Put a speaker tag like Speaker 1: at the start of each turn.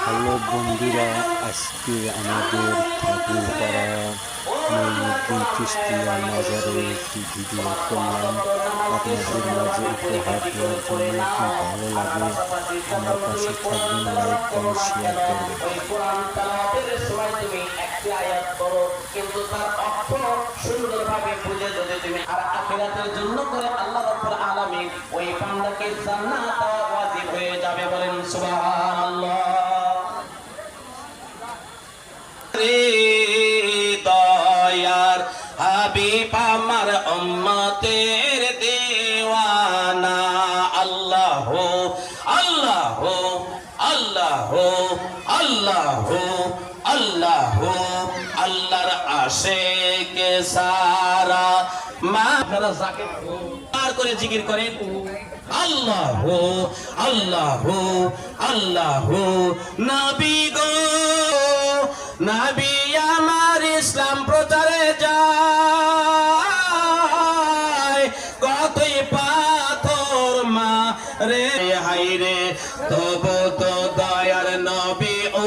Speaker 1: Hello বন্ধুরা, আজকে আমাদের ঠাকুরপাড়া মঈনুদ্দিন চিশতিয়া মাজারে একটি ভিডিও করলাম আপনাদের মাঝে উপহার দেওয়ার জন্য। ভালো লাগে আমার পাশে থাকবেন, লাইক কমেন্ট শেয়ার করবেন।
Speaker 2: কিন্তু তার অর্থ সুন্দরভাবে বুঝে যদি তুমি আর আখিরাতের জন্য করে আল্লাহ রাব্বুল আলামিন ওই বান্দাকে জান্নাত দেওয়া ওয়াজিব হয়ে যাবে। বলেন সুবহানাল্লাহ। দয়ার হাবিব আমার উম্মতের দেওয়ানা, আল্লাহ আল্লাহ আল্লাহ আল্লাহ আল্লাহ আল্লাহর আশিক সারা মা আপনারা যাকে পার করে জিকির করেন আল্লাহ আল্লাহ আল্লাহ। নবী গো নবী আমার ইসলাম প্রচারে যায়, কতই পাথর মারে হাইরে তবু তো দয়ার নবী ও